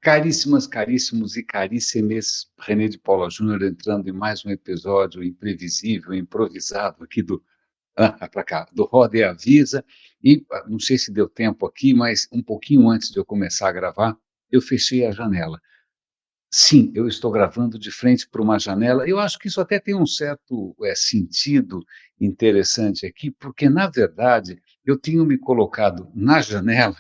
Caríssimas, caríssimos e caríssimes, René de Paula Júnior entrando em mais um episódio imprevisível, improvisado aqui para cá, do Roda e Avisa. E não sei se deu tempo aqui, mas um pouquinho antes de eu começar a gravar, eu fechei a janela. Sim, eu estou gravando de frente para uma janela. Eu acho que isso até tem um certo sentido interessante aqui, porque, na verdade, eu tenho me colocado na janela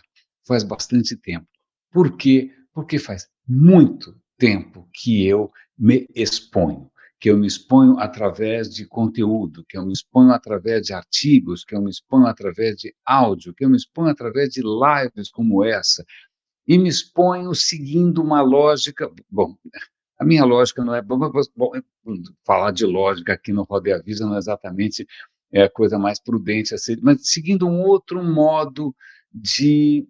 faz bastante tempo. Por quê? Porque faz muito tempo que eu me exponho, que eu me exponho através de conteúdo, que eu me exponho através de artigos, que eu me exponho através de áudio, que eu me exponho através de lives como essa, e me exponho seguindo uma lógica. Bom, a minha lógica não é. Bom, falar de lógica aqui no Roda e Avisa não é exatamente a coisa mais prudente a ser, mas seguindo um outro modo de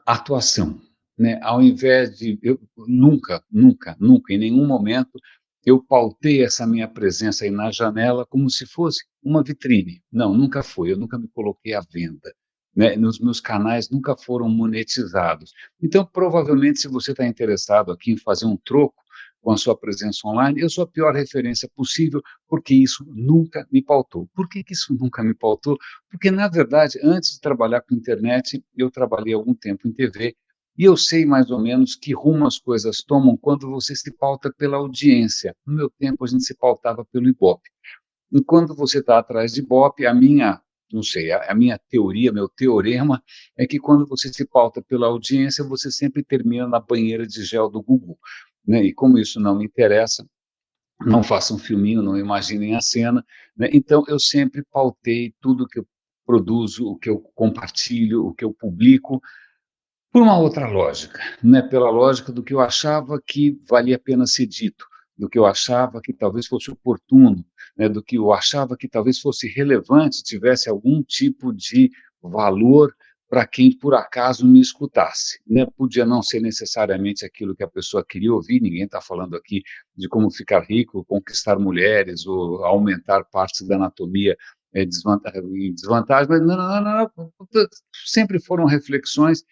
atuação, né? Ao invés de. Eu nunca, nunca, nunca, em nenhum momento, eu pautei essa minha presença aí na janela como se fosse uma vitrine. Não, nunca foi. Eu nunca me coloquei à venda. Né? Nos meus canais nunca foram monetizados. Então, provavelmente, se você está interessado aqui em fazer um troco com a sua presença online, eu sou a pior referência possível, porque isso nunca me pautou. Por que isso nunca me pautou? Porque, na verdade, antes de trabalhar com internet, eu trabalhei algum tempo em TV, e eu sei mais ou menos que rumo as coisas tomam quando você se pauta pela audiência. No meu tempo, a gente se pautava pelo Ibope. E quando você está atrás de Ibope, não sei, a minha teoria, meu teorema, é que quando você se pauta pela audiência, você sempre termina na banheira de gel do Google. Né? E como isso não me interessa, não façam um filminho, não imaginem a cena, né? Então eu sempre pautei tudo que eu produzo, o que eu compartilho, o que eu publico, por uma outra lógica, né? Pela lógica do que eu achava que valia a pena ser dito, do que eu achava que talvez fosse oportuno, né? Do que eu achava que talvez fosse relevante, tivesse algum tipo de valor para quem por acaso me escutasse, né? Podia não ser necessariamente aquilo que a pessoa queria ouvir, ninguém está falando aqui de como ficar rico, conquistar mulheres ou aumentar partes da anatomia em desvantagem, mas não, sempre foram reflexões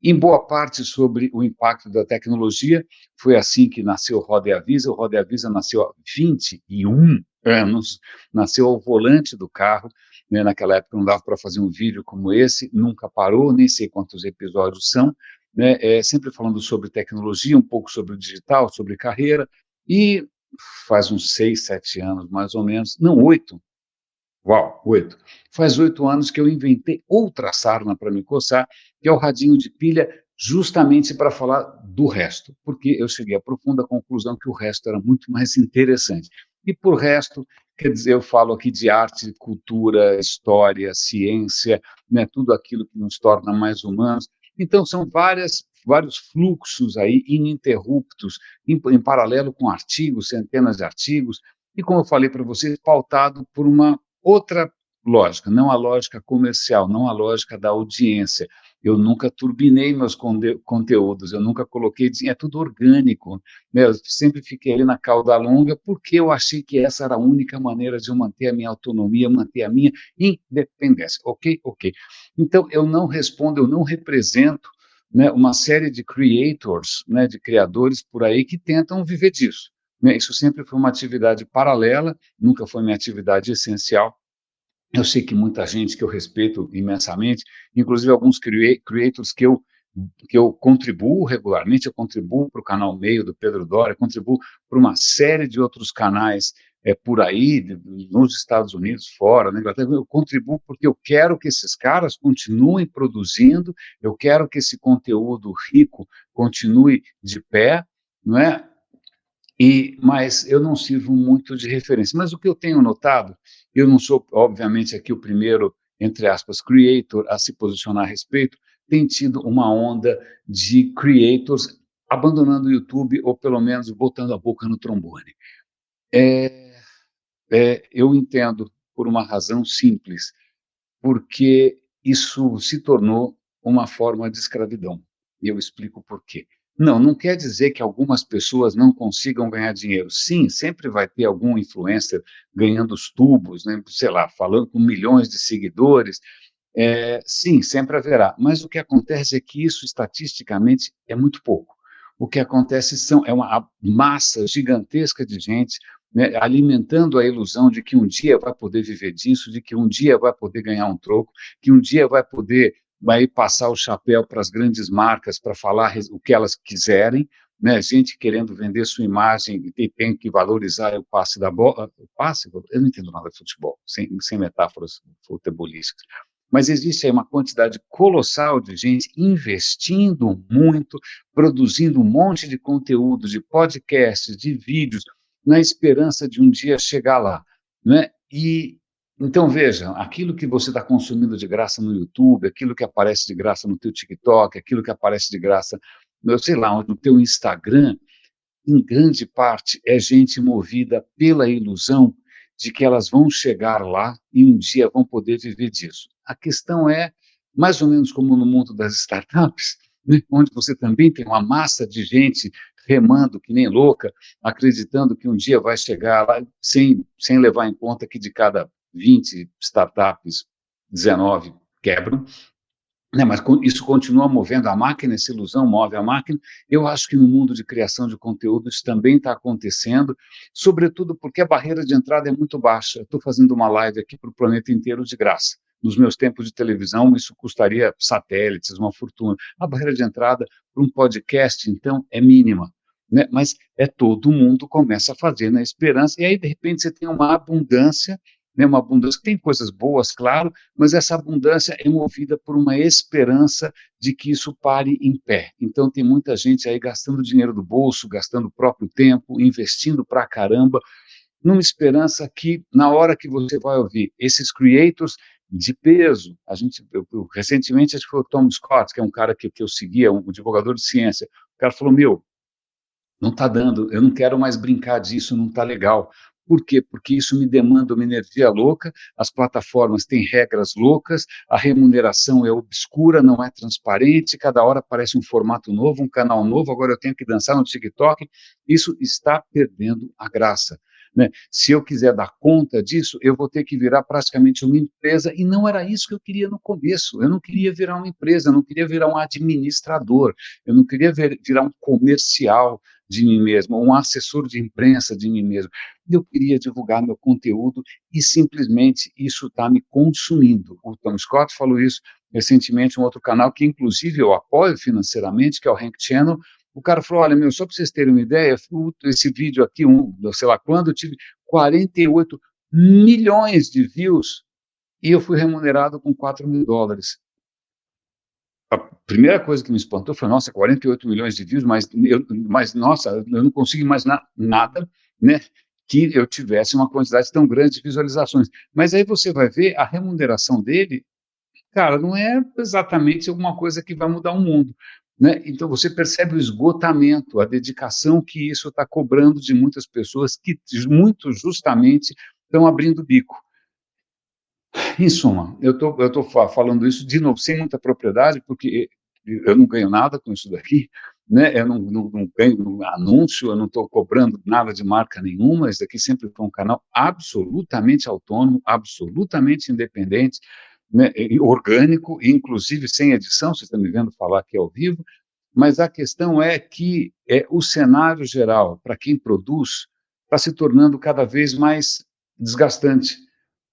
em boa parte sobre o impacto da tecnologia. Foi assim que nasceu o Roda e Avisa. O Roda e Avisa nasceu há 21 anos, nasceu ao volante do carro, né? Naquela época não dava para fazer um vídeo como esse, nunca parou, nem sei quantos episódios são, né? Sempre falando sobre tecnologia, um pouco sobre o digital, sobre carreira, e faz uns 6, 7 anos, mais ou menos, não, 8, uau, 8. Faz 8 anos que eu inventei outra sarna para me coçar, que é o radinho de pilha, justamente para falar do resto, porque eu cheguei à profunda conclusão que o resto era muito mais interessante. E por resto, quer dizer, eu falo aqui de arte, cultura, história, ciência, né, tudo aquilo que nos torna mais humanos. Então, são vários fluxos aí ininterruptos, em paralelo com artigos, centenas de artigos, e como eu falei para vocês, pautado por uma outra lógica, não a lógica comercial, não a lógica da audiência. Eu nunca turbinei meus conteúdos, eu nunca coloquei, é tudo orgânico, né? Eu sempre fiquei ali na cauda longa, porque eu achei que essa era a única maneira de eu manter a minha autonomia, manter a minha independência. Ok? Ok. Então, eu não respondo, eu não represento, né, uma série de creators, né, de criadores por aí que tentam viver disso. Né? Isso sempre foi uma atividade paralela, nunca foi minha atividade essencial. Eu sei que muita gente que eu respeito imensamente, inclusive alguns creators que eu contribuo regularmente, eu contribuo para o canal Meio do Pedro Doria, contribuo para uma série de outros canais por aí, nos Estados Unidos, fora, na Inglaterra, eu contribuo porque eu quero que esses caras continuem produzindo, eu quero que esse conteúdo rico continue de pé, não é? Mas eu não sirvo muito de referência. Mas o que eu tenho notado, eu não sou, obviamente, aqui o primeiro, entre aspas, creator a se posicionar a respeito, tem tido uma onda de creators abandonando o YouTube ou pelo menos botando a boca no trombone. Eu entendo por uma razão simples, porque isso se tornou uma forma de escravidão. E eu explico por quê. Não quer dizer que algumas pessoas não consigam ganhar dinheiro. Sim, sempre vai ter algum influencer ganhando os tubos, né? Sei lá, falando com milhões de seguidores. Sim, sempre haverá. Mas o que acontece é que isso, estatisticamente, é muito pouco. o que acontece é uma massa gigantesca de gente, né, alimentando a ilusão de que um dia vai poder viver disso, de que um dia vai poder ganhar um troco, que um dia vai passar o chapéu para as grandes marcas para falar o que elas quiserem, né, gente querendo vender sua imagem e tem que valorizar o passe da bola. O passe? Eu não entendo nada de futebol, sem metáforas futebolísticas. Mas existe aí uma quantidade colossal de gente investindo muito, produzindo um monte de conteúdo, de podcasts, de vídeos, na esperança de um dia chegar lá, né? E então veja, aquilo que você está consumindo de graça no YouTube, aquilo que aparece de graça no teu TikTok, aquilo que aparece de graça, eu sei lá, no teu Instagram, em grande parte é gente movida pela ilusão de que elas vão chegar lá e um dia vão poder viver disso. A questão é, mais ou menos como no mundo das startups, né, onde você também tem uma massa de gente remando que nem louca, acreditando que um dia vai chegar lá, sem levar em conta que de cada 20 startups, 19 quebram, né, mas isso continua movendo a máquina, essa ilusão move a máquina. Eu acho que no mundo de criação de conteúdo isso também está acontecendo, sobretudo porque a barreira de entrada é muito baixa. Eu estou fazendo uma live aqui para o planeta inteiro de graça. Nos meus tempos de televisão, isso custaria satélites, uma fortuna. A barreira de entrada para um podcast, então, é mínima, né? Mas todo mundo começa a fazer na esperança, e aí, de repente, você tem uma abundância, né? Uma abundância que tem coisas boas, claro, mas essa abundância é movida por uma esperança de que isso pare em pé. Então, tem muita gente aí gastando dinheiro do bolso, gastando o próprio tempo, investindo pra caramba, numa esperança que, na hora que você vai ouvir esses creators de peso, recentemente, acho que foi o Tom Scott, que é um cara que eu seguia, um divulgador de ciência, o cara falou, não está dando, eu não quero mais brincar disso, não está legal. Por quê? Porque isso me demanda uma energia louca, as plataformas têm regras loucas, a remuneração é obscura, não é transparente, cada hora aparece um formato novo, um canal novo, agora eu tenho que dançar no TikTok, isso está perdendo a graça, né? Se eu quiser dar conta disso, eu vou ter que virar praticamente uma empresa, e não era isso que eu queria no começo, eu não queria virar uma empresa, eu não queria virar um administrador, eu não queria virar um comercial de mim mesmo, um assessor de imprensa de mim mesmo. Eu queria divulgar meu conteúdo e simplesmente isso está me consumindo. O Tom Scott falou isso recentemente em um outro canal que inclusive eu apoio financeiramente, que é o Hank Channel. O cara falou, olha, só para vocês terem uma ideia, esse vídeo aqui, sei lá quando, eu tive 48 milhões de views e eu fui remunerado com $4.000. A primeira coisa que me espantou foi, nossa, 48 milhões de views, mas nossa, eu não consigo imaginar nada, né, que eu tivesse uma quantidade tão grande de visualizações. Mas aí você vai ver a remuneração dele, cara, não é exatamente alguma coisa que vai mudar o mundo, né? Então você percebe o esgotamento, a dedicação que isso está cobrando de muitas pessoas que muito justamente estão abrindo o bico. Em suma, eu tô falando isso de novo, sem muita propriedade, porque eu não ganho nada com isso daqui, né? Eu não ganho anúncio, eu não estou cobrando nada de marca nenhuma, isso daqui sempre foi um canal absolutamente autônomo, absolutamente independente, né? E orgânico, inclusive sem edição, vocês estão me vendo falar aqui ao vivo, mas a questão é que o cenário geral, para quem produz, está se tornando cada vez mais desgastante.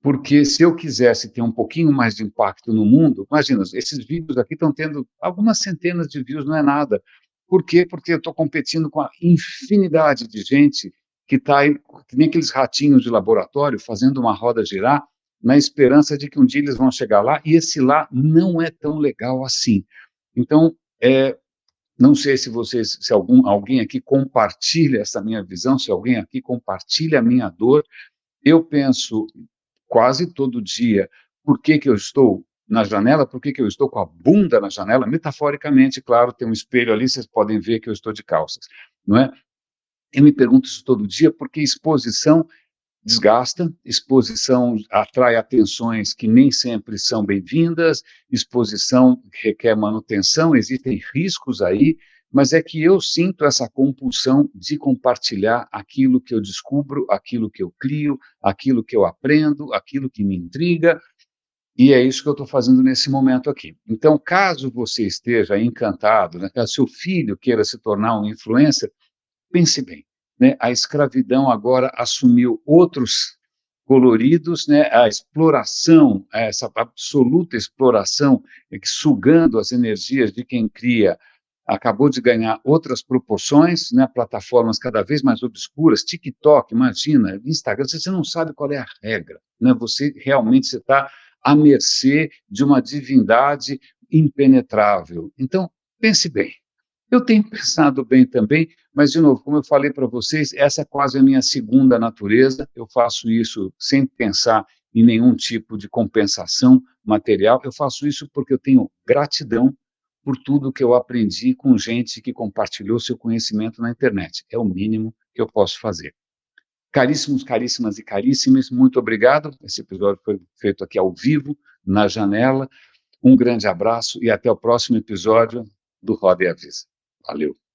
Porque se eu quisesse ter um pouquinho mais de impacto no mundo, imagina, esses vídeos aqui estão tendo algumas centenas de views, não é nada. Por quê? Porque eu estou competindo com a infinidade de gente que está aí, que nem aqueles ratinhos de laboratório, fazendo uma roda girar, na esperança de que um dia eles vão chegar lá, e esse lá não é tão legal assim. Então, não sei se alguém aqui compartilha essa minha visão, se alguém aqui compartilha a minha dor. Eu penso quase todo dia, por que que eu estou na janela, por que que eu estou com a bunda na janela, metaforicamente, claro, tem um espelho ali, vocês podem ver que eu estou de calças, não é? Eu me pergunto isso todo dia, porque exposição desgasta, exposição atrai atenções que nem sempre são bem-vindas, exposição requer manutenção, existem riscos aí, mas é que eu sinto essa compulsão de compartilhar aquilo que eu descubro, aquilo que eu crio, aquilo que eu aprendo, aquilo que me intriga, E é isso que eu estou fazendo nesse momento aqui. Então, caso você esteja encantado, né, caso seu filho queira se tornar um influencer, pense bem, né, a escravidão agora assumiu outros coloridos, né, a exploração, essa absoluta exploração, que sugando as energias de quem cria, acabou de ganhar outras proporções, né, plataformas cada vez mais obscuras, TikTok, imagina, Instagram, você não sabe qual é a regra, né, você realmente está à mercê de uma divindade impenetrável. Então, pense bem. Eu tenho pensado bem também, mas, de novo, como eu falei para vocês, essa é quase a minha segunda natureza. Eu faço isso sem pensar em nenhum tipo de compensação material. Eu faço isso porque eu tenho gratidão por tudo que eu aprendi com gente que compartilhou seu conhecimento na internet. É o mínimo que eu posso fazer. Caríssimos, caríssimas e caríssimes, muito obrigado. Esse episódio foi feito aqui ao vivo, na janela. Um grande abraço e até o próximo episódio do Roda e Avisa. Valeu.